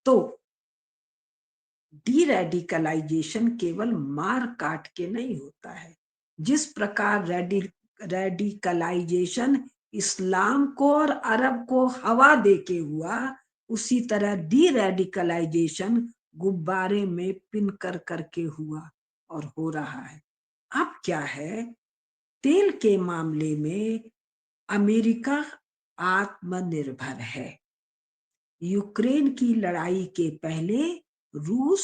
तो D radicalisation केवल मार काट के नहीं होता है। जिस प्रकार रेडिकलाइजेशन इस्लाम को और अरब को हवा देके हुआ, उसी तरह डी रेडिकलाइजेशन गुब्बारे में पिन कर करके हुआ और हो रहा है। अब क्या है, तेल के मामले में अमेरिका आत्मनिर्भर है। यूक्रेन की लड़ाई के पहले रूस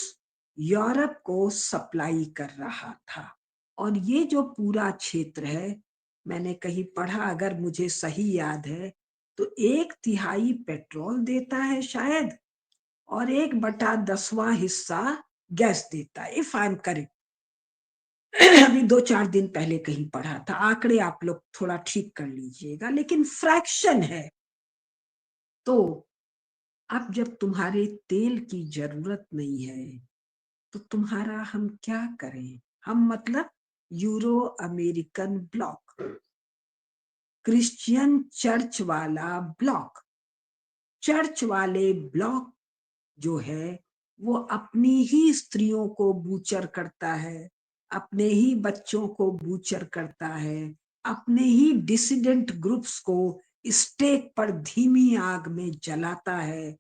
यूरोप को सप्लाई कर रहा था, और ये जो पूरा क्षेत्र है, मैंने कहीं पढ़ा, अगर मुझे सही याद है, तो 1/3 पेट्रोल देता है शायद, और 1/10वां हिस्सा गैस देता है, इफ आई एम करेक्ट। अभी 2-4 दिन पहले कहीं पढ़ा था, आंकड़े आप लोग थोड़ा ठीक कर लीजिएगा, लेकिन फ्रैक्शन है। तो अब जब तुम्हारे तेल की जरूरत नहीं है, तो तुम्हारा हम क्या करें? हम मतलब euro American block, Christian church वाला ब्लॉक, चर्च वाले ब्लॉक जो है वो अपनी ही स्त्रियों को बूचर करता है, अपने ही बच्चों को बूचर करता है, अपने ही डिसिडेंट ग्रुप्स को स्टेक पर धीमी आग में जलाता है।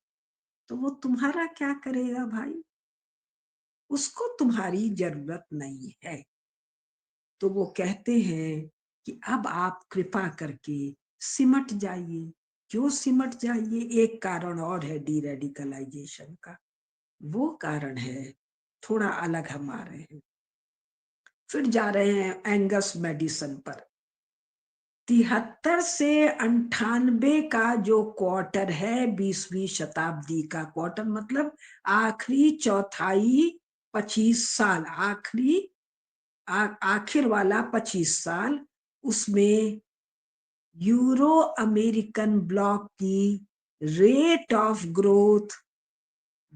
तो वो तुम्हारा क्या करेगा भाई? उसको तुम्हारी जरूरत नहीं है। तो वो कहते हैं कि अब आप कृपा करके सिमट जाइए। क्यों सिमट जाइए? एक कारण और है डी रेडिकलाइजेशन का। वो कारण है, थोड़ा अलग हम आ रहे हैं, फिर जा रहे हैं एंगस मेडिसन पर। 73 से 98 का जो क्वार्टर है, 20वीं शताब्दी का क्वार्टर, मतलब आखिरी चौथाई, 25 साल, आखिर वाला 25 साल, उसमें यूरो अमेरिकन ब्लॉक की रेट ऑफ ग्रोथ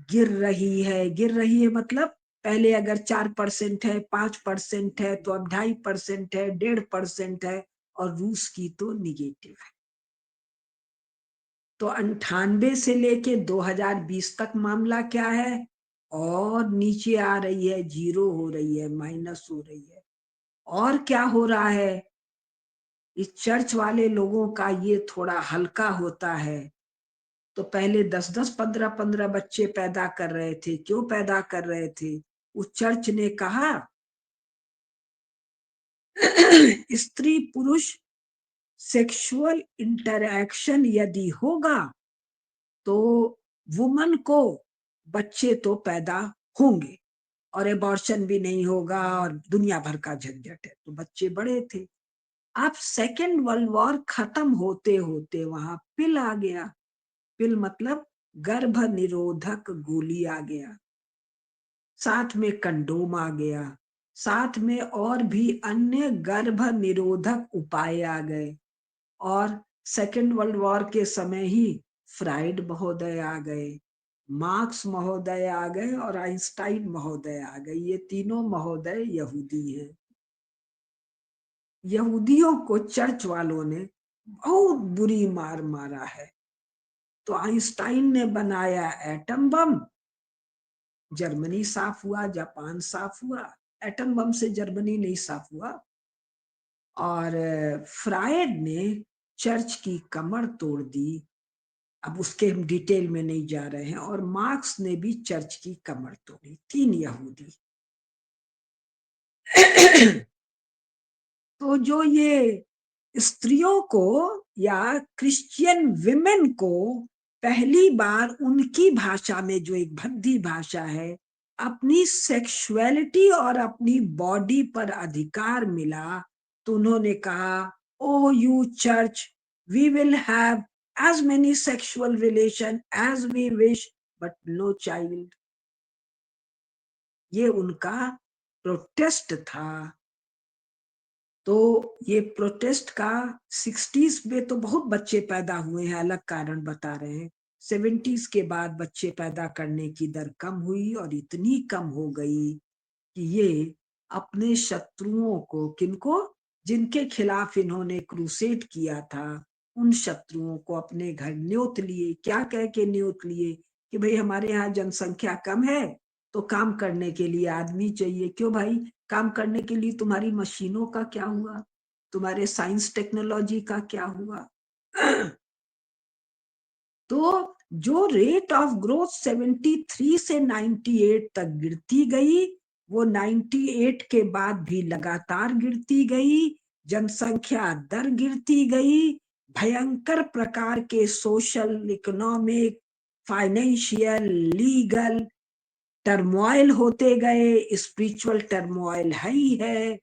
गिर रही है मतलब पहले अगर 4% है, 5% है, तो अब 2.5% है, 1.5% है, और रूस की तो निगेटिव है। तो 98 से लेके 2020 तक मामला क्या है? और नीचे आ रही है, जीरो हो रही है, माइनस हो रही है। और क्या हो रहा है? इस चर्च वाले लोगों का ये थोड़ा हल्का होता है। तो पहले 10-10, 15-15 बच्चे पैदा कर रहे थे। क्यों पैदा कर रहे थे? उस चर्च ने कहा स्त्री पुरुष सेक्सुअल इंटरैक्शन यदि होगा तो वुमन को बच्चे तो पैदा होंगे, और एबॉर्शन भी नहीं होगा, और दुनिया भर का झंझट है। तो बच्चे बड़े थे। अब सेकेंड वर्ल्ड वॉर खत्म होते होते वहां पिल आ गया। पिल मतलब गर्भ निरोधक गोली आ गया, साथ में कंडोम आ गया, साथ में और भी अन्य गर्भ निरोधक उपाय आ गए। और सेकेंड वर्ल्ड वॉर के समय ही फ्राइड महोदय आ गए, मार्क्स महोदय आ गए, और आइंस्टाइन महोदय आ गए। ये तीनों महोदय यहूदी हैं। यहूदियों को चर्च वालों ने बहुत बुरी मार मारा है। तो आइंस्टाइन ने बनाया एटम बम, जर्मनी साफ हुआ, जापान साफ हुआ। एटम बम से जर्मनी नहीं साफ हुआ। और फ्रायड ने चर्च की कमर तोड़ दी। अब उसके हम डिटेल में नहीं जा रहे हैं। और मार्क्स ने भी चर्च की कमर तोड़ी, 3 यहूदी। तो जो ये स्त्रियों को या क्रिश्चियन विमेन को पहली बार उनकी भाषा में, जो एक भद्दी भाषा है, अपनी सेक्सुअलिटी और अपनी बॉडी पर अधिकार मिला, तो उन्होंने कहा, oh you church, we will have as many sexual relation as we wish but no child। ये उनका प्रोटेस्ट था। तो ये प्रोटेस्ट का 60s में तो बहुत बच्चे पैदा हुए हैं, अलग कारण बता रहे हैं। 70s के बाद बच्चे पैदा करने की दर कम हुई, और इतनी कम हो गई कि ये अपने शत्रुओं को, किनको, जिनके खिलाफ इन्होंने क्रूसेड किया था, उन शत्रुओं को अपने घर न्योत लिए। क्या कह के न्योत लिए? कि भाई हमारे यहाँ जनसंख्या कम है तो काम करने के लिए आदमी चाहिए। क्यों भाई, काम करने के लिए तुम्हारी मशीनों का क्या हुआ, तुम्हारे साइंस टेक्नोलॉजी का क्या हुआ? तो जो रेट ऑफ ग्रोथ 73 से 98 तक गिरती गई, वो 98 के बाद भी लगातार गिरती गई, जनसंख्या दर गिरती गई, भयंकर प्रकार के social, economic, financial, legal turmoil होते गए, स्पिरिचुअल टर्मोइल है ही है।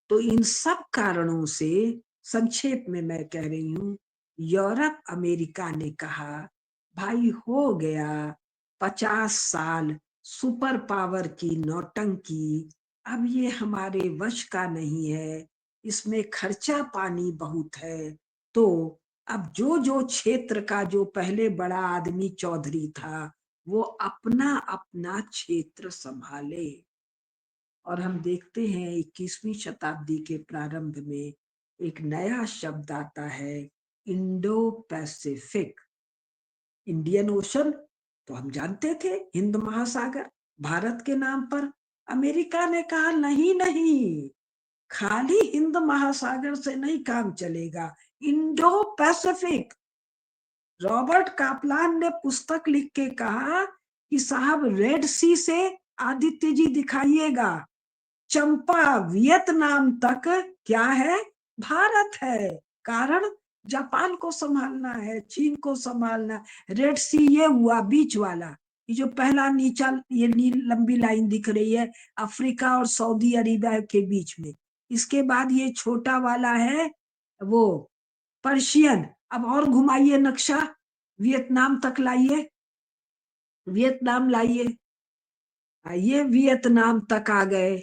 तो इन सब कारणों से संक्षेप में मैं कह रही हूं, यूरोप अमेरिका ने कहा भाई हो गया 50 साल सुपर पावर की नौटंकी, अब ये हमारे वश का नहीं है, इसमें खर्चा पानी बहुत है। तो अब जो जो क्षेत्र का जो पहले बड़ा आदमी चौधरी था वो अपना अपना क्षेत्र संभाले। और हम देखते हैं 21वीं शताब्दी के प्रारंभ में एक नया शब्द आता है, इंडो पैसिफिक। इंडियन ओशन तो हम जानते थे, हिंद महासागर भारत के नाम पर। अमेरिका ने कहा नहीं नहीं, खाली हिंद महासागर से नहीं काम चलेगा, इंडो पैसिफिक। रॉबर्ट कापलान ने पुस्तक लिख के कहा कि साहब रेड सी से आदित्य जी दिखाइएगा, चंपा वियतनाम तक क्या है, भारत है। कारण जापान को संभालना है, चीन को संभालना। रेड सी ये हुआ बीच वाला, ये जो पहला नीचा ये लंबी लाइन दिख रही है अफ्रीका और सऊदी अरेबिया के बीच में। इसके बाद ये छोटा वाला है वो पर्शियन। अब और घुमाइए नक्शा, वियतनाम तक लाइए, वियतनाम लाइए, ये वियतनाम तक आ गए।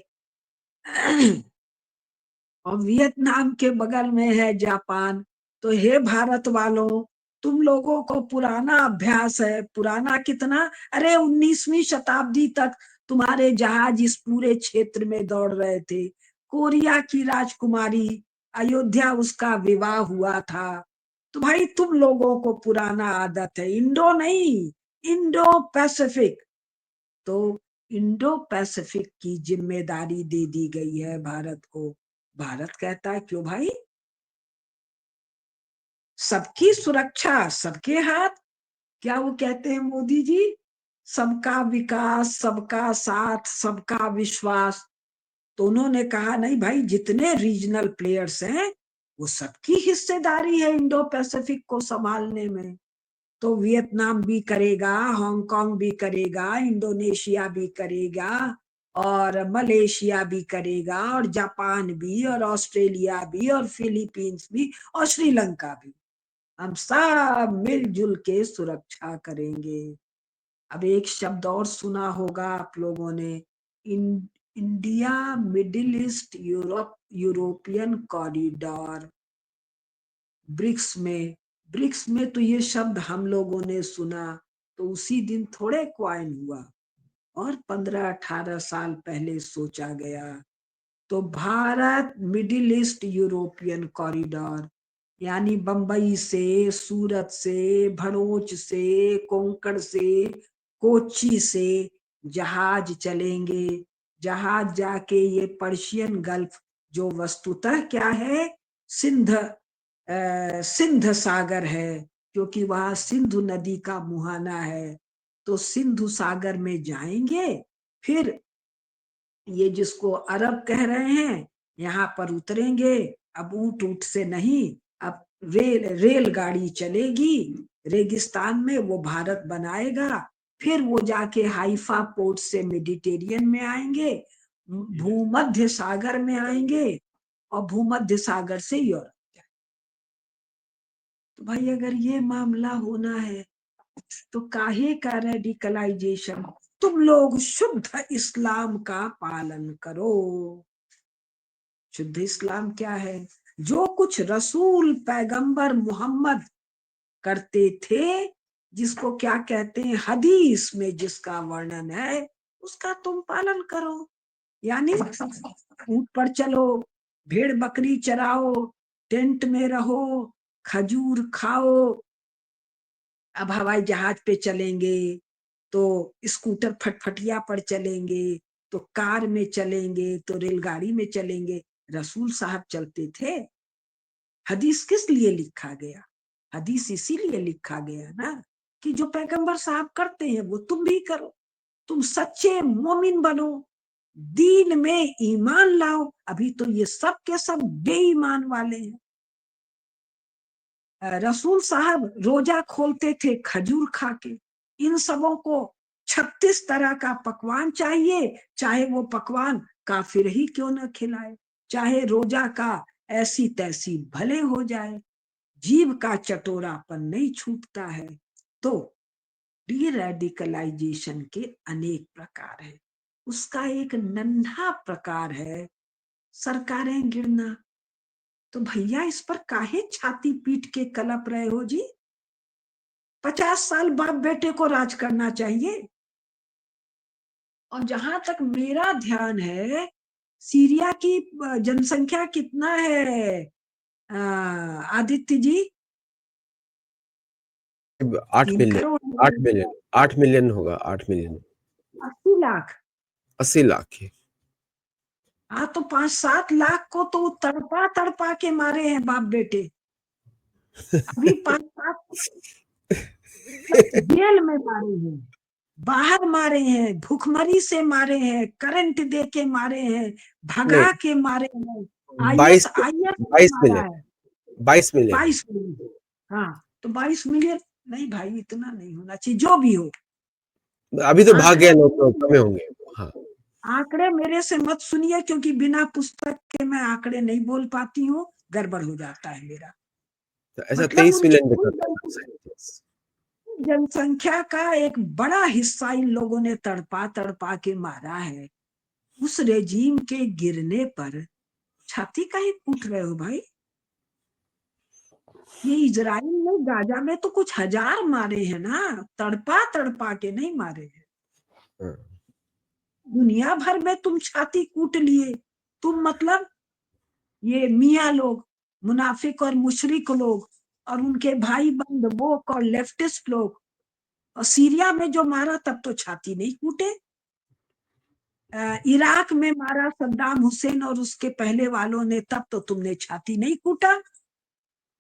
और वियतनाम के बगल में है जापान। तो हे भारत वालों, तुम लोगों को पुराना अभ्यास है, पुराना कितना, अरे 19वीं शताब्दी तक तुम्हारे जहाज इस पूरे क्षेत्र में दौड़ रहे थे। कोरिया की राजकुमारी, अयोध्या उसका विवाह हुआ था। तो भाई तुम लोगों को पुराना आदत है, इंडो नहीं, इंडो पैसिफिक। तो इंडो पैसिफिक की जिम्मेदारी दे दी गई है भारत को। भारत कहता है क्यों भाई, सबकी सुरक्षा सबके हाथ। क्या वो कहते हैं मोदी जी, सबका विकास, सबका साथ, सबका विश्वास। तो उन्होंने कहा नहीं भाई, जितने रीजनल प्लेयर्स हैं वो सबकी हिस्सेदारी है इंडो पैसिफिक को संभालने में। तो वियतनाम भी करेगा, हांगकांग भी करेगा, इंडोनेशिया भी करेगा, और मलेशिया भी करेगा, और जापान भी, और ऑस्ट्रेलिया भी, और फिलीपींस भी, और श्रीलंका भी। हम सब मिलजुल के सुरक्षा करेंगे। अब एक शब्द और सुना होगा आप लोगों ने, India Middle East Europe European corridor, BRICS में। ब्रिक्स में तो ये शब्द हम लोगों ने सुना तो उसी दिन थोड़े क्वाइन हुआ, और 15-18 साल पहले सोचा गया। तो Bharat middle east European corridor, यानी बंबई से, सूरत से, भड़ोच से, कोंकण से, कोच्चि से जहाज चलेंगे। जहाज जाके ये पर्शियन गल्फ, जो वस्तुतः क्या है, सिंध सिंध सागर है, क्योंकि वहां सिंधु नदी का मुहाना है। तो सिंधु सागर में जाएंगे, फिर ये जिसको अरब कह रहे हैं यहाँ पर उतरेंगे। अब ऊंट ऊंट से नहीं, अब रेलगाड़ी चलेगी रेगिस्तान में, वो भारत बनाएगा। फिर वो जाके हाइफा पोर्ट से मेडिटेरियन में आएंगे, भूमध्य सागर में आएंगे, और भूमध्य सागर से यूरोप। तो भाई अगर ये मामला होना है तो काहे का रेडिकलाइजेशन, तुम लोग शुद्ध इस्लाम का पालन करो। शुद्ध इस्लाम क्या है, जो कुछ रसूल पैगंबर मोहम्मद करते थे, जिसको क्या कहते हैं हदीस में जिसका वर्णन है, उसका तुम पालन करो। यानी ऊंट पर चलो, भेड़ बकरी चराओ, टेंट में रहो, खजूर खाओ, अब हवाई जहाज पे चलेंगे, तो स्कूटर फटफटिया पर चलेंगे, तो कार में चलेंगे, तो रेलगाड़ी में चलेंगे। रसूल साहब चलते थे। हदीस किस लिए लिखा गया? हदीस इसीलिए लिखा गया ना कि जो पैगंबर साहब करते हैं वो तुम भी करो, तुम सच्चे मोमिन बनो, दीन में ईमान लाओ। अभी तो ये सब के सब बेईमान वाले हैं। रसूल साहब रोजा खोलते थे खजूर खा के। इन सबों को 36 तरह का पकवान चाहिए, चाहे वो पकवान काफिर ही क्यों न खिलाए, चाहे रोजा का ऐसी तैसी भले हो जाए, जीव का चटोरापन नहीं छूटता है। तो डी रेडिकलाइजेशन के अनेक प्रकार है। उसका एक नन्हा प्रकार है सरकारें गिरना। तो भैया इस पर काहे छाती पीट के कलप रहे हो जी? 50 साल बाप बेटे को राज करना चाहिए। और जहां तक मेरा ध्यान है, सीरिया की जनसंख्या कितना है Aditya ji? 8 3 million, crore 8 million, 8 million होगा, 8 मिलियन, 80 लाख। 80 लाख की। हाँ, तो 5-7 लाख को तो तड़पा तड़पा के मारे हैं बाप बेटे। अभी 5-7 जेल में मारे हैं, बाहर मारे हैं, भूखमरी से मारे हैं, करंट दे के मारे हैं, नहीं, भगा के मारे हैं। 22 आईएस ने 22 मारा मिलियन, है। 22 मिलियन। 22 मिलियन। हाँ, तो 22 मिलियन। नहीं भाई, इतना नहीं होना चाहिए, जो भी हो। अभी तो भाग गए आंकड़े लोग, मेरे तो से कम होंगे। हाँ, आंकड़े मेरे से मत सुनिए, क्योंकि बिना पुस्तक के मैं आंकड़े नहीं बोल पाती हूँ, गड़बड़ हो जाता है मेरा। तो ऐसा मतलब 23 उनकी मिलियन कुल दिखा था। जनसंख्या का एक बड़ा हिस्सा इन लोगों ने तड़पा तड़पा के मारा है। उस रेजीम के गिरने पर छाती काहे कूट रहे हो भाई? ये इजराइल ने गाजा में तो कुछ हजार मारे हैं ना, तड़पा तड़पा के नहीं मारे हैं। हाँ। दुनिया भर में तुम छाती कूट लिए। तुम मतलब ये मियाँ लोग, मुनाफिक और मुशरिक लोग, और उनके भाई बंद वोक और लेफ्टिस्ट लोग। और सीरिया में जो मारा तब तो छाती नहीं कूटे। इराक में मारा सद्दाम हुसैन और उसके पहले वालों ने, तब तो तुमने छाती नहीं कूटा।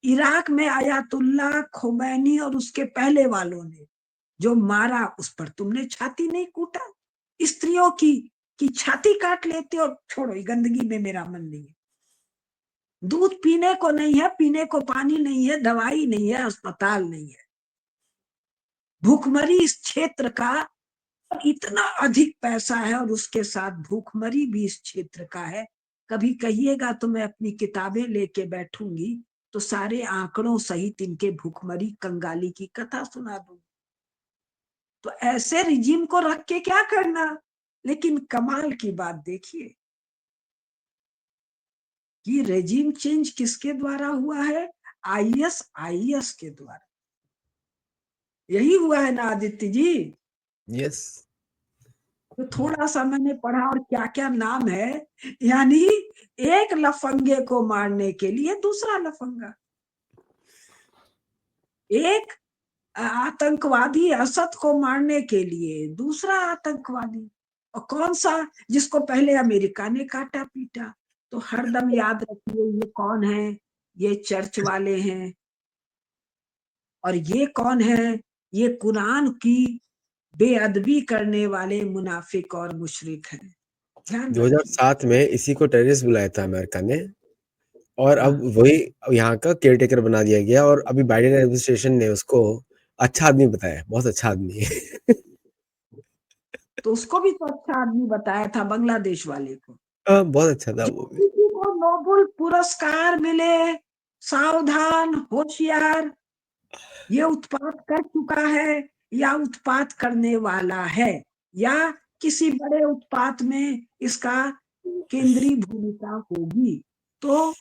इराक में आयतुल्ला खोमैनी और उसके पहले वालों ने जो मारा, उस पर तुमने छाती नहीं कूटा। स्त्रियों की छाती काट लेते हो। छोड़ो, गंदगी में मेरा मन नहीं है। दूध पीने को नहीं है, पीने को पानी नहीं है, दवाई नहीं है, अस्पताल नहीं है। भूखमरी इस क्षेत्र का इतना अधिक पैसा है, और उसके साथ भूखमरी भी इस क्षेत्र का है। कभी कहिएगा तो मैं अपनी किताबें लेके बैठूंगी, तो सारे आंकड़ों सहित इनके भूखमरी कंगाली की कथा सुना दूंगी। तो ऐसे रिजीम को रख के क्या करना? लेकिन कमाल की बात देखिए कि रेजिम चेंज किसके द्वारा हुआ है? आईएस के द्वारा। यही हुआ है ना आदित्य जी? यस। तो थोड़ा सा मैंने पढ़ा, और क्या क्या नाम है। यानी एक लफंगे को मारने के लिए दूसरा लफंगा, एक आतंकवादी असद को मारने के लिए दूसरा आतंकवादी। और कौन सा? जिसको पहले अमेरिका ने काटा पीटा। तो हरदम याद रखिए, ये कौन है? ये चर्च वाले हैं। और ये कौन है? ये कुरान की बेअदबी करने वाले मुनाफिक और मुशरिक हैं। ध्यान रखिए। 2007 में इसी को टेररिस्ट बुलाया था अमेरिका ने, और अब हाँ, वही यहाँ का केयर टेकर बना दिया गया, और अभी बाइडेन एडमिनिस्ट्रेशन ने उसको अच्छा आदमी बताया, बहुत अच्छा आदमी है। तो उसको भी तो अच्छा आदमी बताया था, बांग्लादेश वाले को। हाँ, बहुत अच्छा था जो वो भी। किसी को नोबेल पुरस्कार मिले, सावधान, होशियार, ये उत्पात कर चुका है, या उत्पात करने वाला है, या किसी बड़े उत्पात में इसका केंद्रीय भूमिका होगी। तो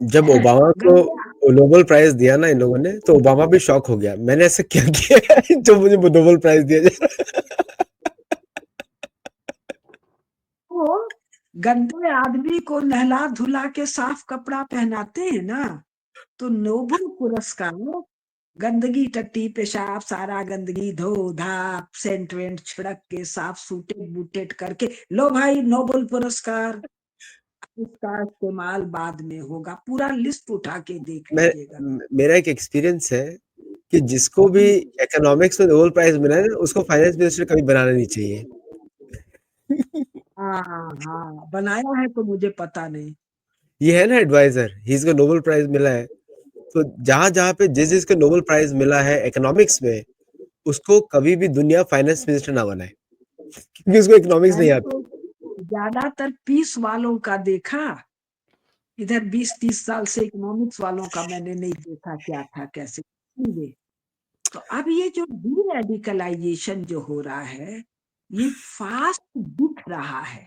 जब ओबामा को गंगा नोबेल प्राइज दिया ना इन लोगों ने, तो ओबामा भी शॉक हो गया, मैंने ऐसा क्या किया है जो मुझे नोबेल प्राइज दिया जाए। को गंदे आदमी को नहला धुला के साफ कपड़ा पहनाते हैं ना, तो नोबेल पुरस्कार गंदगी, टट्टी, पेशाब, सारा गंदगी धो धा, सेंट वेंट छिड़क के साफ सूटेड बूटेड करके लो भाई नोबेल पुरस्कार। इसका इस्तेमाल बाद में होगा, पूरा लिस्ट उठा के देख लीजिएगा। मेरा एक एक्सपीरियंस है कि जिसको भी इकोनॉमिक्स में नोबेल प्राइज मिला है ना, उसको फाइनेंस मिनिस्टर कभी बनाना नहीं चाहिए। हाँ हाँ, बनाया है तो मुझे पता नहीं। ये है ना एडवाइजर, ही इसको नोबेल प्राइज मिला है, तो जहां जहां पे जिस जिसको नोबेल प्राइज मिला है इकोनॉमिक्स में, उसको कभी भी दुनिया फाइनेंस मिनिस्टर ना बनाए, क्योंकि उसको इकोनॉमिक्स नहीं मैंने आती। तो ज्यादातर पीस वालों का देखा, इधर 20-30 साल से इकोनॉमिक्स वालों का मैंने नहीं देखा क्या था कैसे होंगे। तो अब ये जो डी रेडिकलाइजेशन जो हो रहा है, ये फास्ट दिख रहा है।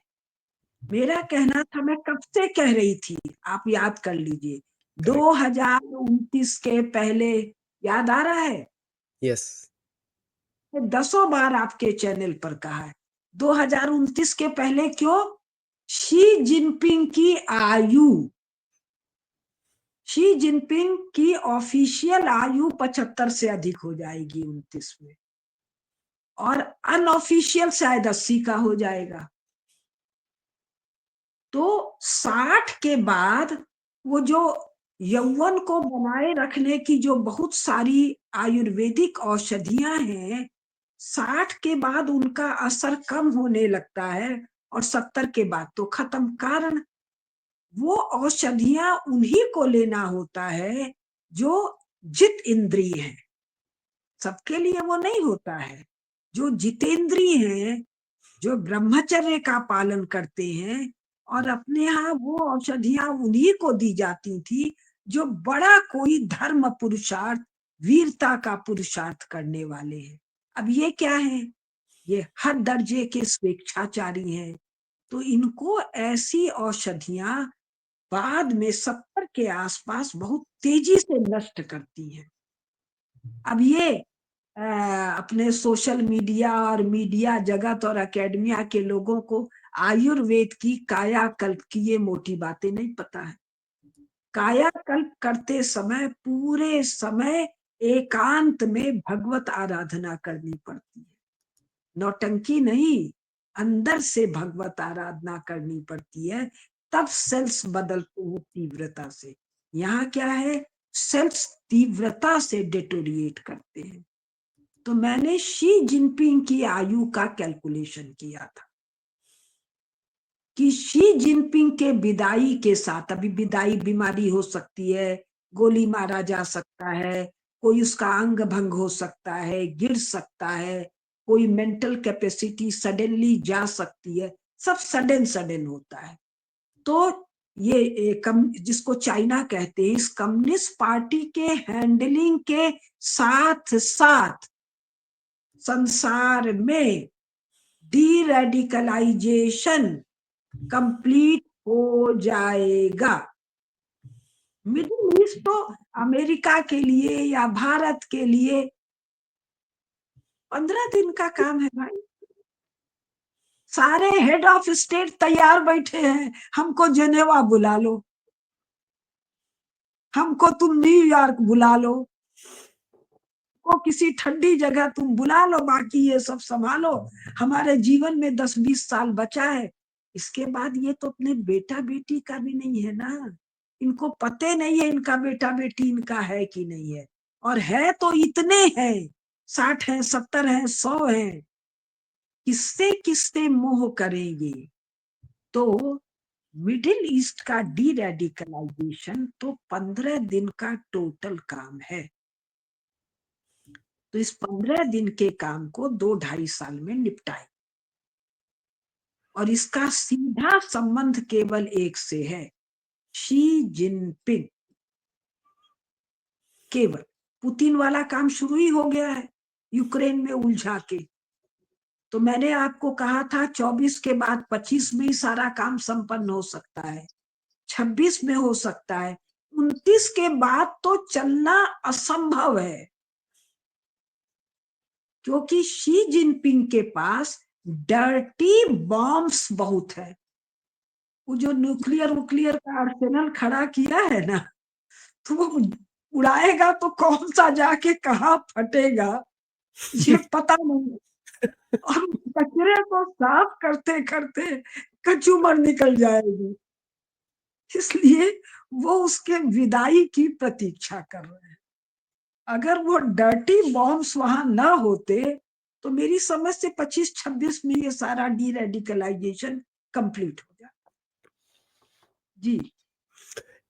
मेरा कहना था, मैं कब से कह रही थी, आप याद कर लीजिए, करेक्ट। 2029 के पहले, याद आ रहा है, यस। दसों बार आपके चैनल पर कहा है। 2029 के पहले क्यों? शी जिनपिंग की आयु, शी जिनपिंग की ऑफिशियल आयु 75 से अधिक हो जाएगी 29 में, और अनऑफिशियल शायद 80 का हो जाएगा। तो 60 के बाद वो जो यौवन को बनाए रखने की जो बहुत सारी आयुर्वेदिक औषधियां हैं, 60 के बाद उनका असर कम होने लगता है, और 70 के बाद तो खत्म। कारण वो औषधियां उन्हीं को लेना होता है जो जित इंद्रिय है, सबके लिए वो नहीं होता है। जो जितेंद्रिय हैं, जो ब्रह्मचर्य का पालन करते हैं, और अपने यहाँ वो औषधियां उन्हीं को दी जाती थी जो बड़ा कोई धर्म पुरुषार्थ, वीरता का पुरुषार्थ करने वाले हैं। अब ये क्या है? ये हर दर्जे के स्वेच्छाचारी हैं। तो इनको ऐसी औषधियां बाद में 70 के आसपास बहुत तेजी से नष्ट करती हैं। अब ये अपने सोशल मीडिया और मीडिया जगत और एकेडमिया के लोगों को आयुर्वेद की कायाकल्प की ये मोटी बातें नहीं पता है। कायाकल्प करते समय पूरे समय एकांत में भगवत आराधना करनी पड़ती है, नौटंकी नहीं, अंदर से भगवत आराधना करनी पड़ती है, तब सेल्स बदलते हैं तीव्रता से। यहाँ क्या है, सेल्स तीव्रता से डेटोरिएट करते हैं। तो मैंने शी जिनपिंग की आयु का कैलकुलेशन किया था कि शी जिनपिंग के विदाई के साथ, अभी विदाई बीमारी हो सकती है, गोली मारा जा सकता है, कोई उसका अंग भंग हो सकता है, गिर सकता है, कोई मेंटल कैपेसिटी सडनली जा सकती है, सब सडन सडन होता है। तो ये जिसको चाइना कहते हैं, इस कम्युनिस्ट पार्टी के हैंडलिंग के साथ साथ संसार में डी रेडिकलाइजेशन कंप्लीट हो जाएगा। मिडिल ईस्ट तो अमेरिका के लिए या भारत के लिए 15 दिन का काम है भाई। सारे हेड ऑफ स्टेट तैयार बैठे हैं, हमको जेनेवा बुला लो, हमको तुम न्यूयॉर्क बुला लो, को किसी ठंडी जगह तुम बुला लो, बाकी ये सब संभालो, हमारे जीवन में 10-20 साल बचा है। इसके बाद ये तो अपने बेटा बेटी का भी नहीं है ना, इनको पते नहीं है इनका बेटा बेटी इनका है कि नहीं है, और है तो इतने हैं, 60 है, 70 है, 100 है, किससे किससे मोह करेंगे। तो मिडिल ईस्ट का डी रेडिकलाइजेशन तो 15 दिन का टोटल काम है। तो इस 15 दिन के काम को 2-2.5 साल में निपटाए, और इसका सीधा संबंध केवल एक से है, शी जिनपिंग। केवल पुतिन वाला काम शुरू ही हो गया है यूक्रेन में उलझा के। तो मैंने आपको कहा था 24 के बाद 25 में ही सारा काम संपन्न हो सकता है, 26 में हो सकता है, 29 के बाद तो चलना असंभव है, क्योंकि शी जिनपिंग के पास डर्टी बॉम्ब्स बहुत है। वो जो न्यूक्लियर वुक्लियर का आर्सेनल खड़ा किया है ना, तो वो उड़ाएगा तो कौन सा जाके कहाँ फटेगा ये पता नहीं, और कचरे को साफ करते करते कचूमर निकल जाएगी, इसलिए वो उसके विदाई की प्रतीक्षा कर रहे हैं। अगर वो डर्टी बॉम्ब्स वहां ना होते तो मेरी समझ से 25-26 में ये सारा डी रेडिकलाइजेशन कंप्लीट हो जाता। जी,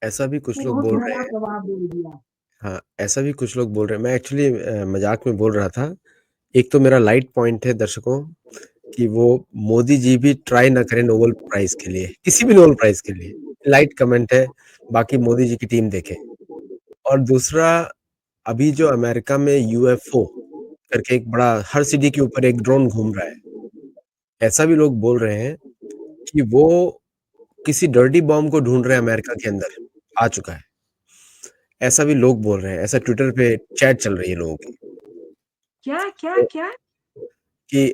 ऐसा भी कुछ लोग बहुत बोल रहे बड़ा हैं। जवाब बोल दिया। हाँ, ऐसा भी कुछ लोग बोल रहे हैं। मैं एक्चुअली मजाक में बोल रहा था। एक तो मेरा लाइट पॉइंट है दर्शकों कि वो मोदी जी भी ट्राई ना करें नोबेल प्राइज के लिए, किसी भी नोबेल प्राइज के लिए। लाइट कमेंट है, बाकी मोदी जी की टीम देखे। और दूसरा, अभी जो अमेरिका में यूएफओ करके एक बड़ा, हर सिटी के ऊपर एक ड्रोन घूम रहा है, ऐसा भी लोग बोल रहे हैं कि वो किसी डर्टी बॉम्ब को ढूंढ रहे हैं अमेरिका के अंदर, आ चुका है। ऐसा भी लोग बोल रहे हैं, ऐसा ट्विटर पे चैट चल रही है लोगों की। क्या क्या तो क्या? कि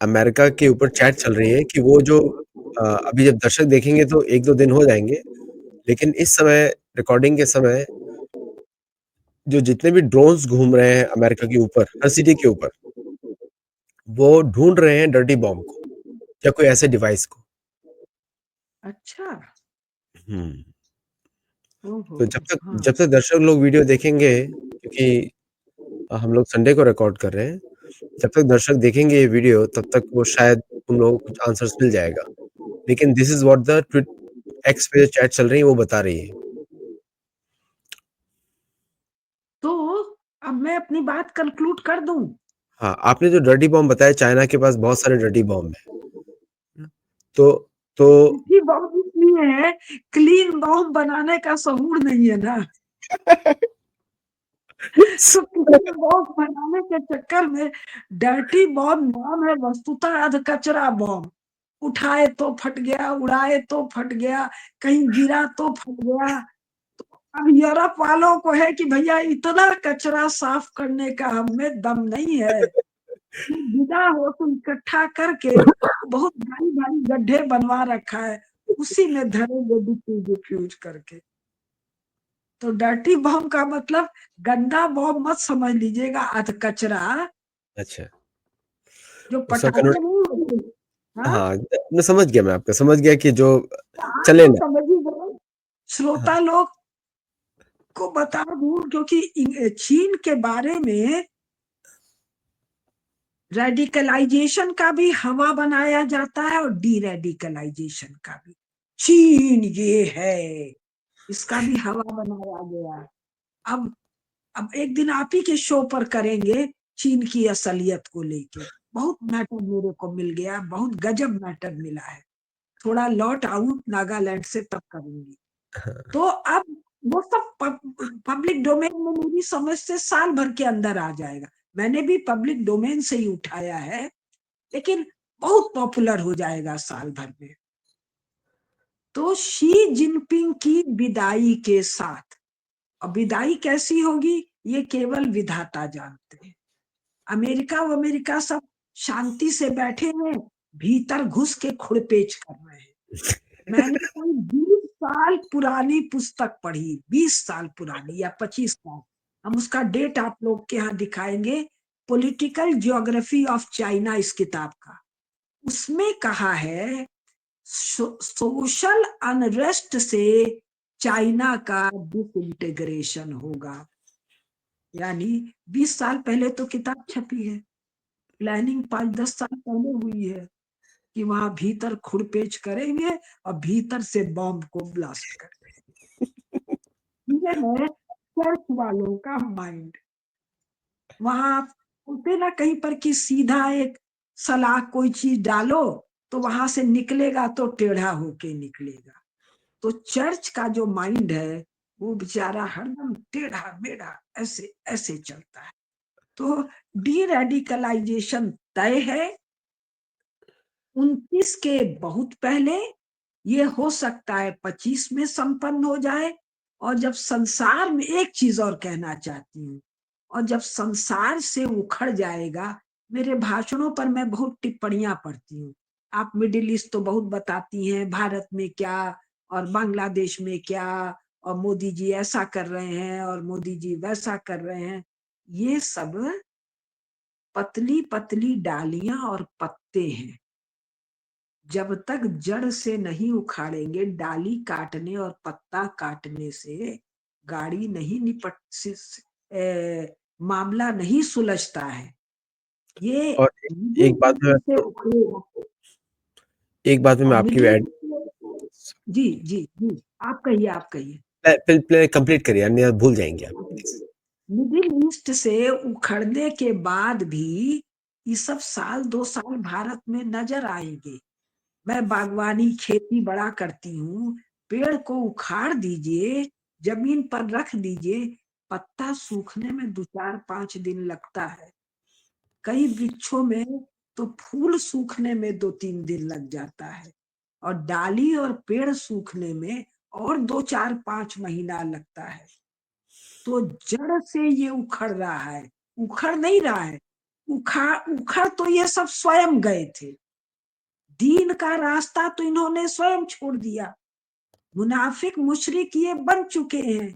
अमेरिका के ऊपर चैट चल रही है कि वो जो अभी जब दर्शक देखेंगे तो 1-2 दिन हो जाएंगे, लेकिन इस समय, रिकॉर्डिंग के समय, जो जितने भी ड्रोन्स घूम रहे हैं अमेरिका के ऊपर, हर सिटी के ऊपर, वो ढूंढ रहे हैं डर्टी बॉम्ब को या कोई ऐसे डिवाइस को। अच्छा। हम्म। ओहो। तो हाँ। जब तक दर्शक लोग वीडियो देखेंगे, क्योंकि हम लोग संडे को रिकॉर्ड कर रहे हैं, जब तक दर्शक देखेंगे ये वीडियो तब तक वो शायद उन लोगों को कुछ आंसर्स मिल जाएगा। लेकिन this is what the tweet x पे जो चैट चल रही है वो बता रही है। तो अब मैं अपनी बात कंक्लूड कर दूं। हाँ, आपने जो डर्टी बॉम्ब बताया, चाइना के पास बहुत सारे डर्टी बॉम्ब है। तो तो डर्टी बॉम्ब इसलिए है, क्लीन बॉम्ब बनाने का सहूर नहीं है ना, तो क्लीन बॉम्ब बनाने के चक्कर में डर्टी बॉम्ब नाम है, वस्तुतः अधकचरा बॉम्ब। उठाए तो फट गया, उड़ाए तो फट गया, कहीं गिरा तो फट गया। अब यूरोप वालों को है कि भैया इतना कचरा साफ करने का हम में दम नहीं है, विदा हो तो इकट्ठा करके बहुत भारी भारी गड्ढे बनवा रखा है, उसी में धरेंगे डिफ्यूज डिफ्यूज करके। तो डर्टी बॉम्ब का मतलब गंदा बॉम्ब मत समझ लीजिएगा, अधकचरा अच्छा, जो उसका पटाखे नहीं होते। हाँ, हाँ, मैं समझ गया, मैं आपका समझ गया कि जो आप चले तो ना। समझ ही गए, हाँ, श्रोता लोग को बता दूं, क्योंकि चीन के बारे में रेडिकलाइजेशन का भी हवा बनाया जाता है और डी रेडिकलाइजेशन का भी। चीन ये है, इसका भी हवा बनाया गया है। अब एक दिन आप ही के शो पर करेंगे चीन की असलियत को लेके। बहुत मैटर मेरे को मिल गया, बहुत गजब मैटर मिला है। थोड़ा लॉट आउट नागालैंड से तब करूंगी। तो अब वो सब पब्लिक डोमेन में मेरी समझ से साल भर के अंदर आ जाएगा। मैंने भी पब्लिक डोमेन से ही उठाया है, लेकिन बहुत पॉपुलर हो जाएगा साल भर में। तो शी जिनपिंग की विदाई के साथ, अब विदाई कैसी होगी ये केवल विधाता जानते हैं। अमेरिका सब शांति से बैठे हैं, भीतर घुस के खुड़पेच कर रहे हैं। मैंने कोई 20 साल पुरानी पुस्तक पढ़ी, 20 साल पुरानी या 25 साल, हम उसका डेट आप लोग के यहाँ दिखाएंगे, पॉलिटिकल ज्योग्राफी ऑफ चाइना इस किताब का। उसमें कहा है सोशल अनरेस्ट से चाइना का डिसइंटीग्रेशन होगा। यानी 20 साल पहले तो किताब छपी है, प्लानिंग 5-10 साल पहले हुई है कि वहां भीतर खुड़पेच करेंगे और भीतर से बॉम्ब को ब्लास्ट करेंगे। ये है चर्च वालों का माइंड। वहां होते ना कहीं पर कि सीधा एक सलाख कोई चीज डालो तो वहां से निकलेगा तो टेढ़ा होके निकलेगा। तो चर्च का जो माइंड है वो बेचारा हरदम टेढ़ा मेढ़ा ऐसे ऐसे चलता है। तो डी रेडिकलाइजेशन तय है 29 के बहुत पहले, ये हो सकता है 25 में संपन्न हो जाए। और जब संसार में, एक चीज और कहना चाहती हूँ, और जब संसार से उखड़ जाएगा, मेरे भाषणों पर मैं बहुत टिप्पणियां पढ़ती हूँ। आप मिडिल ईस्ट तो बहुत बताती हैं, भारत में क्या और बांग्लादेश में क्या और मोदी जी ऐसा कर रहे हैं और मोदी जी वैसा कर रहे हैं, ये सब पतली पतली डालियां और पत्ते हैं। जब तक जड़ से नहीं उखाड़ेंगे, डाली काटने और पत्ता काटने से गाड़ी नहीं मामला नहीं सुलझता है। ये और एक बात में से उखड़ेगा। एक बात में और मैं आपकी मिडिल ऐड जी जी जी, आप कहिए, आप कहिए। पहले कंप्लीट करिए, अन्य भूल जाएंगे आप प्लीज। मिडिल ईस्ट से उखड़ने के बाद भी ये सब साल 2 साल भारत में नजर आएंगे। मैं बागवानी खेती बड़ा करती हूँ, पेड़ को उखाड़ दीजिए, जमीन पर रख दीजिए, पत्ता सूखने में 2 4 5 दिन लगता है। कई वृक्षों में तो फूल सूखने में 2 3 दिन लग जाता है, और डाली और पेड़ सूखने में और 2 4 5 महीना लगता है। तो जड़ से ये उखड़ रहा है, उखड़ नहीं रहा है। उखड़ तो ये सब स्वयं गए थे। दीन का रास्ता तो इन्होंने स्वयं छोड़ दिया। मुनाफिक मुशरिक ये बन चुके हैं।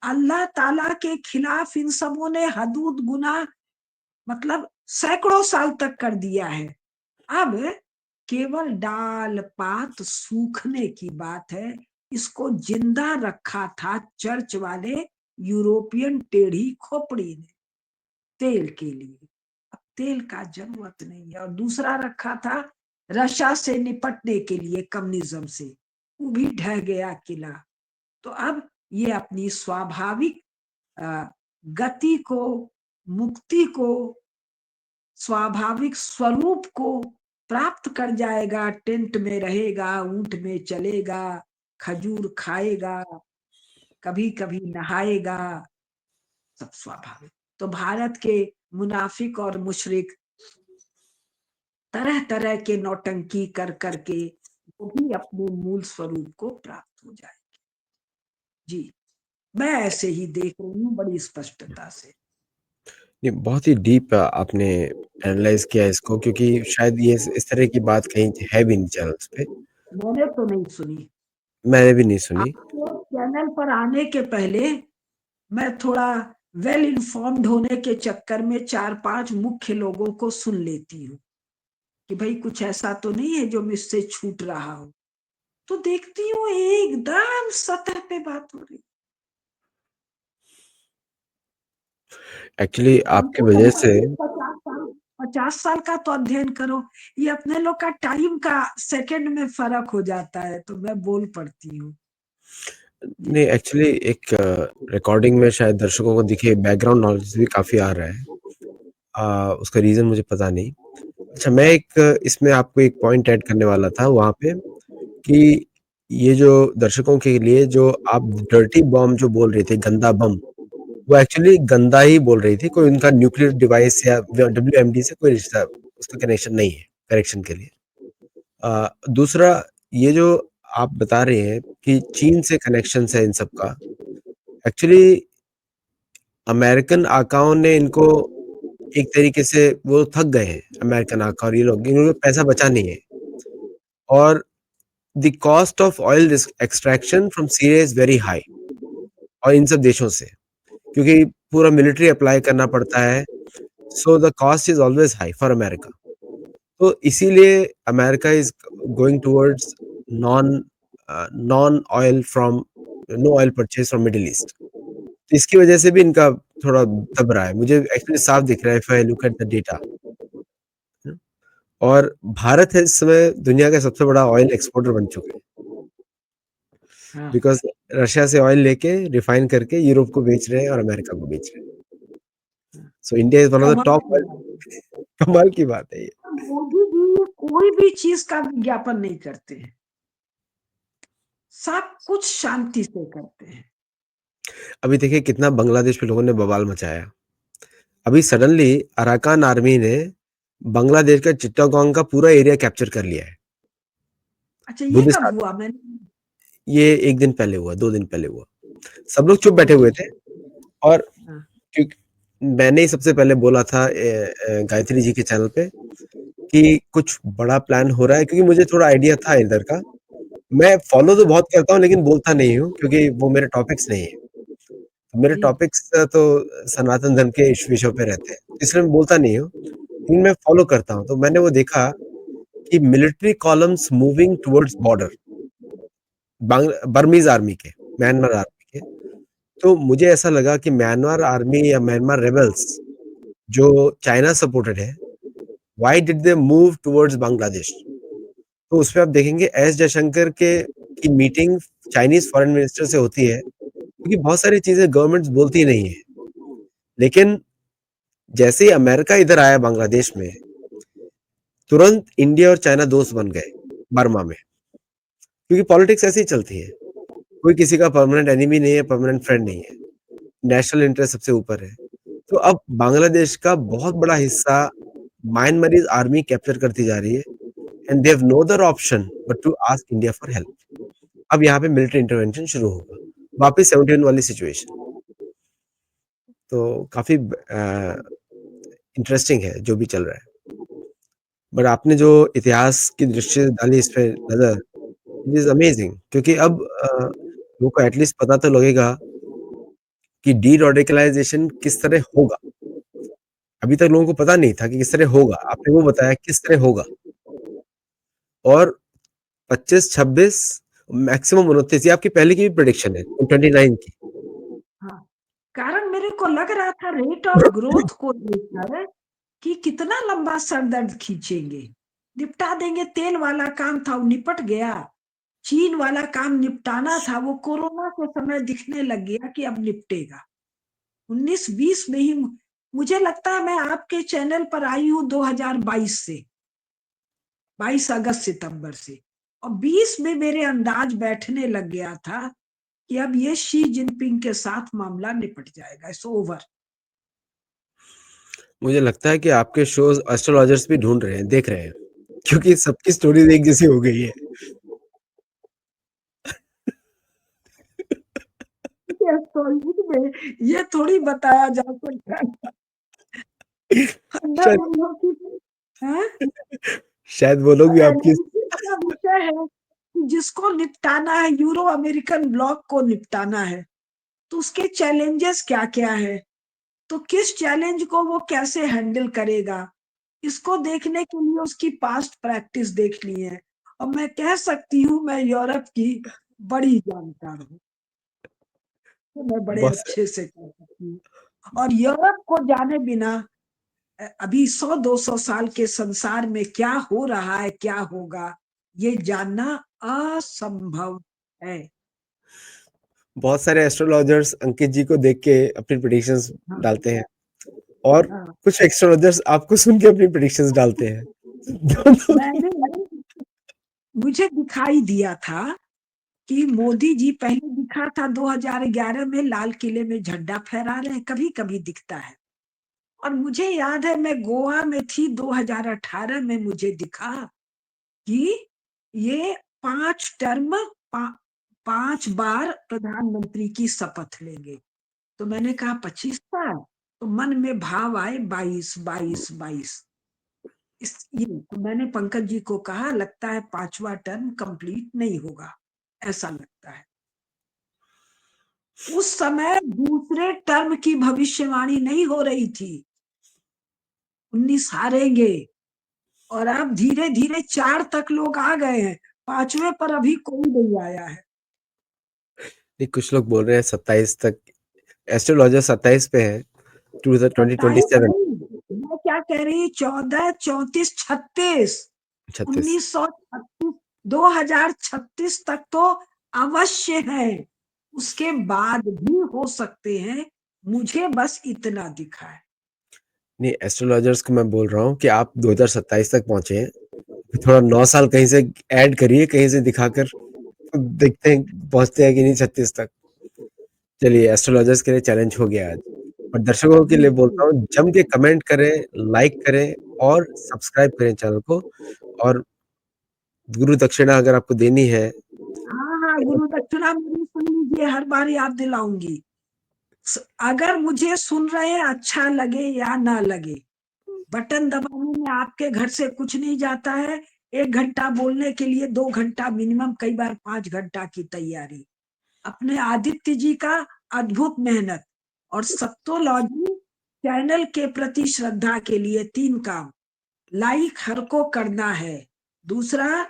अल्लाह ताला के खिलाफ इन सबों ने हदूद गुनाह मतलब सैकड़ों साल तक कर दिया है। अब केवल डाल पात सूखने की बात है। इसको जिंदा रखा था चर्च वाले यूरोपियन टेढ़ी खोपड़ी ने, तेल के लिए। अब तेल का जरूरत नहीं है। और दूसरा रखा था रशिया से निपटने के लिए, कम्युनिज्म से, वो भी ढह गया किला। तो अब ये अपनी स्वाभाविक गति को, मुक्ति को, स्वाभाविक स्वरूप को प्राप्त कर जाएगा। टेंट में रहेगा, ऊंट में चलेगा, खजूर खाएगा, कभी कभी नहाएगा, सब स्वाभाविक। तो भारत के मुनाफिक और मुशरिक तरह तरह के नौटंकी कर करके वो भी अपने मूल स्वरूप को प्राप्त हो जाएंगे। जी, मैं ऐसे ही देख रही हूँ बड़ी स्पष्टता से। ये बहुत ही डीप आपने एनालाइज किया इसको, क्योंकि शायद ये इस तरह की बात कहीं है भी नहीं चैनल्स पे। मैंने तो नहीं सुनी। मैंने भी नहीं सुनी। आपके चैनल पर आने के पहले मैं थोड़ा वेल इन्फॉर्म्ड होने के चक्कर में 4 5 मुख्य लोगों को सुन लेती हूँ कि भाई कुछ ऐसा तो नहीं है जो मुझसे छूट रहा हो। तो देखती हूँ एकदम सतह पे बात हो रही। एक्चुअली कम आपकी से वजह कम से 50 साल का तो अध्ययन करो। ये अपने लोग का टाइम का सेकंड में फर्क हो जाता है, तो मैं बोल पड़ती हूँ। नहीं, एक्चुअली एक रिकॉर्डिंग में शायद दर्शकों को दिखे बैकग्राउंड नॉइज़ भी काफ़ी आ रहा है। उसका रीज़न मुझे पता नहीं। अच्छा, मैं एक इसमें आपको एक पॉइंट ऐड करने वाला था वहाँ पे, कि ये जो दर्शकों के लिए जो आप डर्टी बॉम्ब जो बोल रहे थे, गंदा बम, वो एक्चुअली गंदा ही बोल रही थी। कोई उनका न्यूक्लियर डिवाइस या डब्ल्यूएमडी से कोई रिश्ता, उसका कनेक्शन नहीं है, करेक्शन के लिए। दूसरा, ये जो आप बता रहे हैं कि चीन से कनेक्शन है इन सब का, एक्चुअली अमेरिकन आकाओं ने इनको एक तरीके से, वो थक गए हैं अमेरिकन आका और ये लोग, इन्होंने पैसा बचा नहीं है। और the cost of oil extraction from Syria is very high, और इन सब देशों से, क्योंकि पूरा मिलिट्री अप्लाई करना पड़ता है, so the cost is always high for America. तो इसीलिए America is going towards non non oil from no oil purchase from Middle East. तो इसकी वजह से भी इनका थोड़ा दब रहा है, मुझे एक्चुअली साफ दिख रहा है if I look at the data. और भारत है इस समय दुनिया का सबसे बड़ा ऑयल एक्सपोर्टर बन चुके हैं, हाँ, बिकॉज रशिया से ऑयल लेके रिफाइन करके यूरोप को बेच रहे हैं और अमेरिका को बेच रहे हैं। So India is one of the कमाल टॉप। की बात है। कमाल की बात है ये। मोदी जी कोई भी चीज का विज्ञापन नहीं करते हैं, सब कुछ शांति से करते हैं। अभी देखिए कितना बांग्लादेश पे लोगों ने बवाल मचाया। अभी सडनली अराकान आर्मी ने बांग्लादेश का चिट्टागोंग का पूरा एरिया कैप्चर कर लिया है। अच्छा, ये बुद्धिस्ट कब आर्मी, हुआ? मैंने ये 1 दिन पहले हुआ, 2 दिन पहले हुआ। सब लोग चुप बैठे ओके। हुए थे। और हाँ, क्योंकि मैंने ही सबसे पहले बोला था गायत्री जी के चैनल पे कि कुछ बड़ा प्लान हो रहा है, क्योंकि मुझे थोड़ा आइडिया था इधर का। मैं फॉलो तो बहुत करता हूँ लेकिन बोलता नहीं हूँ क्योंकि वो मेरे टॉपिक्स नहीं है। मेरे जी टॉपिक्स तो सनातन धर्म के विषयों पे रहते हैं, इसलिए मैं बोलता नहीं हूँ, लेकिन मैं फॉलो करता हूँ। तो मैंने वो देखा कि military columns moving towards border Burmese army के, म्यांमार आर्मी के। तो मुझे ऐसा लगा कि म्यांमार आर्मी या म्यांमार रेबल्स जो चाइना सपोर्टेड है, why did they move towards Bangladesh? तो उसमें आप देखेंगे एस जयशंकर के की मीटिंग चाइनीज फॉरेन मिनिस्टर से होती है, क्योंकि बहुत सारी चीजें गवर्नमेंट्स बोलती नहीं है। लेकिन जैसे ही अमेरिका इधर आया बांग्लादेश में, तुरंत इंडिया और चाइना दोस्त बन गए बर्मा में, क्योंकि पॉलिटिक्स ऐसी ही चलती है। कोई किसी का परमानेंट एनिमी नहीं है, परमानेंट फ्रेंड नहीं है। नेशनल इंटरेस्ट सबसे ऊपर है। तो अब बांग्लादेश का बहुत बड़ा हिस्सा म्यांमारीज आर्मी कैप्चर करती जा रही है and they have no other option but to ask India for help. अब यहाँ पे मिलिट्री इंटरवेंशन शुरू होगा, वापस 71 वाली सिचुएशन। तो काफी इंटरेस्टिंग है जो भी चल रहा है। बट आपने जो इतिहास की दृष्टि से डाली इस पे नजर, इट इज अमेजिंग, क्योंकि अब लोगों को एटलीस्ट पता तो लगेगा कि डी रेडिकलाइजेशन किस तरह होगा। अभी तक लोगों को पता नहीं था कि किस तरह होगा, आपने वो बताया किस तरह होगा। और 25-26 मैक्सिमम 29, ये आपकी पहले की भी प्रेडिक्शन है 29 की। हाँ, कारण मेरे को लग रहा था रेट ऑफ ग्रोथ को देखकर कि कितना लंबा सरदर्द खींचेंगे, निपटा देंगे। तेल वाला काम था वो निपट गया, चीन वाला काम निपटाना था वो कोरोना के समय दिखने लग गया कि अब निपटेगा। 19-20 में ही मुझे लगता है मैं आपके चैनल पर आई हूँ 2022 से, 22 अगस्त सितंबर से, और 20 में मेरे अंदाज बैठने लग गया था कि अब ये शी जिनपिंग के साथ मामला निपट जाएगा, इट्स ओवर। मुझे लगता है कि आपके शोज एस्ट्रोलॉजर्स भी ढूंढ रहे हैं, देख रहे हैं, क्योंकि सबकी स्टोरी एक जैसी हो गई है। में ये थोड़ी बताया जा सकता है अंदर शायद हम लोग की, हैं? शायद वो लोग भी आपकी। एनालिसिस का विषय है कि जिसको निपटाना है, यूरो अमेरिकन ब्लॉक को निपटाना है, तो उसके चैलेंजेस क्या क्या है, तो किस चैलेंज को वो कैसे हैंडल करेगा, इसको देखने के लिए उसकी पास्ट प्रैक्टिस देखनी है। और मैं कह सकती हूँ मैं यूरोप की बड़ी जानकार हूँ, तो मैं बड़े बहुत अच्छे से कह सकती हूँ। और यूरोप को जाने बिना अभी 100-200 साल के संसार में क्या हो रहा है, क्या होगा, ये जानना असंभव है। बहुत सारे एस्ट्रोलॉजर्स अंकित जी को देख के अपनी प्रेडिक्शंस हाँ, डालते हैं, और हाँ। कुछ एस्ट्रोलॉजर्स आपको सुन के अपनी प्रेडिक्शंस डालते हैं। दोनों मैंने मुझे दिखाई दिया था कि मोदी जी पहले दिखा था 2011 में लाल किले में झंडा फहरा रहे हैं, कभी कभी दिखता है। और मुझे याद है मैं गोवा में थी 2018 में, मुझे दिखा कि ये 5 टर्म 5 बार प्रधानमंत्री की शपथ लेंगे। तो मैंने कहा 25 साल, तो मन में भाव आए 22 22 22। ये तो मैंने पंकज जी को कहा लगता है 5वां टर्म कंप्लीट नहीं होगा, ऐसा लगता है। उस समय दूसरे टर्म की भविष्यवाणी नहीं हो रही थी, 19 हारेंगे, और अब धीरे धीरे 4 तक लोग आ गए हैं, 5वें पर अभी कोई नहीं आया है। कुछ लोग बोल रहे हैं 27 तक, एस्ट्रोलॉजर 27 पे है, 27 2027। नहीं, मैं क्या कह रही, 14 34 36, 36। 1936, 2036 तक तो अवश्य है, उसके बाद भी हो सकते हैं, मुझे बस इतना दिखा है। नहीं, एस्ट्रोलॉजर्स को मैं बोल रहा हूँ कि आप 2027 तक पहुंचे हैं, थोड़ा 9 साल कहीं से ऐड करिए, कहीं से दिखाकर, तो देखते हैं पहुंचते हैं कि नहीं 36 तक। चलिए, एस्ट्रोलॉजर्स के लिए चैलेंज हो गया आज। और दर्शकों के जी लिए बोलता जी। हूँ, जम के कमेंट करें, लाइक करें और सब्सक्राइब करें चैनल को। और गुरु दक्षिणा अगर आपको देनी है हाँ हाँ, तो गुरु दक्षिणा मेरी सुन लीजिए, हर बार याद दिलाऊंगी। अगर मुझे सुन रहे हैं, अच्छा लगे या ना लगे, बटन दबाने में आपके घर से कुछ नहीं जाता है। 1 घंटा बोलने के लिए 2 घंटा मिनिमम, कई बार 5 घंटा की तैयारी। अपने आदित्य जी का अद्भुत मेहनत और सत्तोलॉजी चैनल के प्रति श्रद्धा के लिए 3 काम। लाइक हर को करना है, दूसरा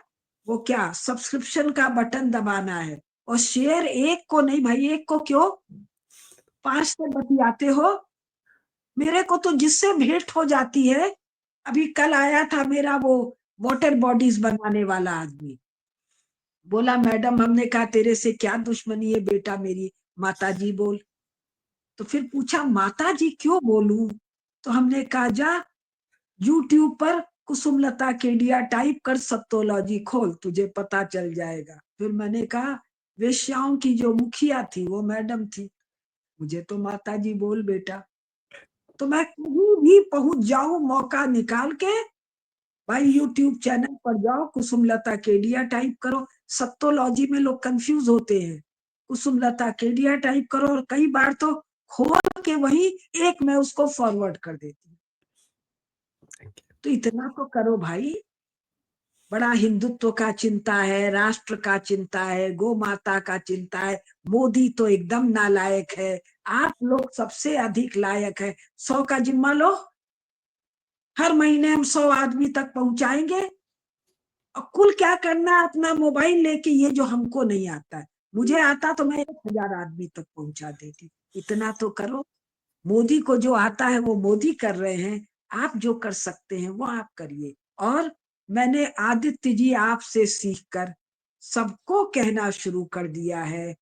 वो क्या सब्सक्रिप्शन का बटन दबाना है, और शेयर एक को नहीं भाई, एक को क्यों, 5 से बतियाते हो। मेरे को तो जिससे भेंट हो जाती है, अभी कल आया था मेरा वो वाटर बॉडीज बनाने वाला आदमी, बोला मैडम, हमने कहा तेरे से क्या दुश्मनी है बेटा मेरी, माता जी बोल। तो फिर पूछा माता जी क्यों बोलूं, तो हमने कहा जा यूट्यूब पर कुसुमलता केडिया टाइप कर, सत्तोलॉजी खोल, तुझे पता चल जाएगा। फिर मैंने कहा वेश्याओं की जो मुखिया थी वो मैडम थी, मुझे तो माता जी बोल बेटा। तो मैं कहीं भी पहुंच जाऊं मौका निकाल के, भाई यूट्यूब चैनल पर जाओ, कुसुमलता केडिया टाइप करो। सत्तोलॉजी में लोग कंफ्यूज होते हैं, कुसुमलता केडिया टाइप करो, और कई बार तो खोल के वही एक मैं उसको फॉरवर्ड कर देती हूँ। तो इतना तो करो भाई। बड़ा हिंदुत्व का चिंता है, राष्ट्र का चिंता है, गौ माता का चिंता है। मोदी तो एकदम नालायक है, आप लोग सबसे अधिक लायक है। 100 का जिम्मा लो, हर महीने हम 100 आदमी तक पहुंचाएंगे। और कुल क्या करना है, अपना मोबाइल लेके, ये जो हमको नहीं आता है, मुझे आता तो मैं 1000 आदमी तक पहुंचा देती। इतना तो करो। मोदी को जो आता है वो मोदी कर रहे हैं, आप जो कर सकते हैं वो आप करिए। और मैंने आदित्य जी आपसे सीखकर सबको कहना शुरू कर दिया है।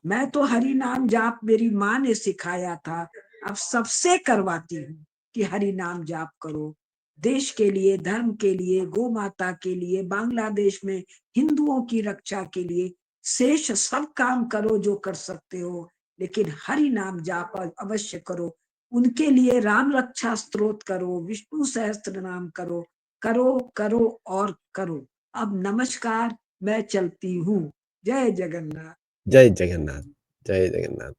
मैं तो हरि नाम जाप मेरी माँ ने सिखाया था, अब सबसे करवाती हूँ कि हरि नाम जाप करो। देश के लिए, धर्म के लिए, गौ माता के लिए, बांग्लादेश में हिंदुओं की रक्षा के लिए, शेष सब काम करो जो कर सकते हो, लेकिन हरि नाम जाप अवश्य करो। उनके लिए राम रक्षा स्तोत्र करो, विष्णु सहस्त्र नाम करो, करो करो और करो। अब नमस्कार, मैं चलती हूँ। जय जगन्नाथ। जय जगन्नाथ, जय जगन्नाथ।